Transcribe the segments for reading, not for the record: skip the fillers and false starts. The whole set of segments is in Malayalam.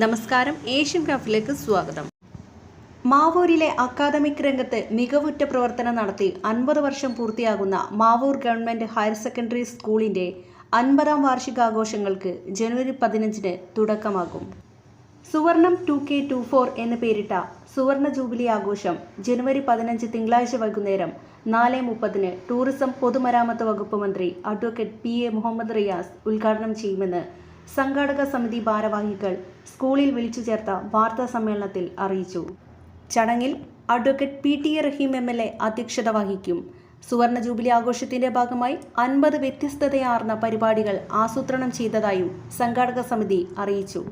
നമസ്കാരം, ഏഷ്യൻ ക്രാഫ്റ്റിലേക്ക് സ്വാഗതം. മാവൂരിലെ അക്കാദമിക് രംഗത്ത് മികവുറ്റ പ്രവർത്തനം നടത്തി 50 വർഷം പൂർത്തിയാകുന്ന മാവൂർ ഗവൺമെന്റ് ഹയർ സെക്കൻഡറി സ്കൂളിന്റെ 50-ാം വാർഷികാഘോഷങ്ങൾക്ക് ജനുവരി 15-ന് തുടക്കമാകും. സുവർണം 2K24 എന്ന് പേരിട്ട സുവർണ ജൂബിലി ആഘോഷം ജനുവരി 15 തിങ്കളാഴ്ച വൈകുന്നേരം 4:30-ന് ടൂറിസം പൊതുമരാമത്ത് വകുപ്പ് മന്ത്രി അഡ്വക്കേറ്റ് PA മുഹമ്മദ് റിയാസ് ഉദ്ഘാടനം ചെയ്യുമെന്ന് സംഘാടക സമിതി ഭാരവാഹികൾ സ്കൂളിൽ വിളിച്ചു ചേർത്ത വാർത്താ സമ്മേളനത്തിൽ അറിയിച്ചു. ചടങ്ങിൽ അഡ്വക്കേറ്റ് PT റഹീം MLA അധ്യക്ഷത വഹിക്കും. സുവർണ ജൂബിലി ആഘോഷത്തിന്റെ ഭാഗമായി 50 വ്യത്യസ്തതയാർന്ന പരിപാടികൾ ആസൂത്രണം ചെയ്തതായും സംഘാടക സമിതി അറിയിച്ചു.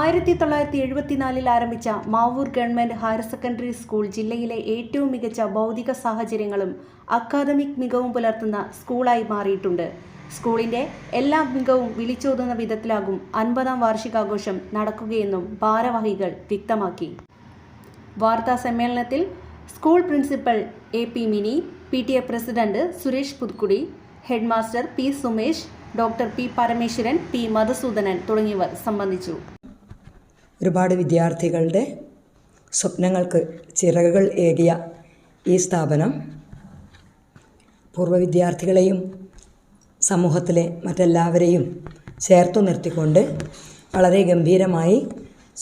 1974-ൽ ആരംഭിച്ച Mavoor government higher secondary school ജില്ലയിലെ ഏറ്റവും മികച്ച ഭൗതിക സാഹചര്യങ്ങളും അക്കാദമിക് മികവും പുലർത്തുന്ന സ്കൂളായി മാറിയിട്ടുണ്ട്. സ്കൂളിന്റെ എല്ലാ മികവും വിളിച്ചോതുന്ന വിധത്തിലാകും 50-ാം വാർഷികാഘോഷം നടക്കുകയെന്നും ഭാരവാഹികൾ വ്യക്തമാക്കി. വാർത്താ സമ്മേളനത്തിൽ school principal AP Mini, PTA president Suresh Puthukkudi, head master P Sumesh, doctor P Parameswaran, P Madhusoodanan തുടങ്ങിയവർ സംബന്ധിച്ചു. ഒരുപാട് വിദ്യാർത്ഥികളുടെ സ്വപ്നങ്ങൾക്ക് ചിറകുകൾ ഏകിയ ഈ സ്ഥാപനം പൂർവ്വ വിദ്യാർത്ഥികളെയും സമൂഹത്തിലെ മറ്റെല്ലാവരെയും ചേർത്തു നിർത്തിക്കൊണ്ട് വളരെ ഗംഭീരമായി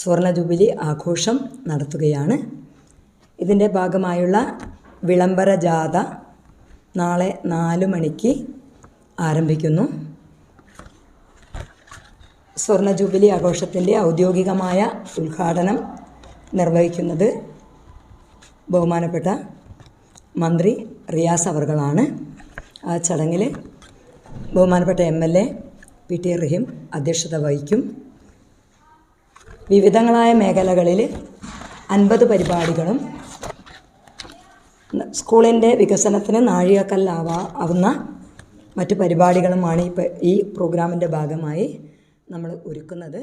സുവർണ ജൂബിലി ആഘോഷം നടത്തുകയാണ്. ഇതിൻ്റെ ഭാഗമായുള്ള വിളംബര ജാഥ നാളെ 4 മണിക്ക് ആരംഭിക്കുന്നു. സുവർണ ജൂബിലി ആഘോഷത്തിൻ്റെ ഔദ്യോഗികമായ ഉദ്ഘാടനം നിർവഹിക്കുന്നത് ബഹുമാനപ്പെട്ട മന്ത്രി റിയാസ് അവർകളാണ്. ആ ചടങ്ങിൽ ബഹുമാനപ്പെട്ട MLA PT റഹീം അധ്യക്ഷത വഹിക്കും. വിവിധങ്ങളായ മേഖലകളിൽ 50 പരിപാടികളും സ്കൂളിൻ്റെ വികസനത്തിന് നാഴികക്കല്ലാവുന്ന മറ്റ് പരിപാടികളുമാണ് ഈ പ്രോഗ്രാമിൻ്റെ ഭാഗമായി നമ്മൾ ഒരുക്കുന്നത്.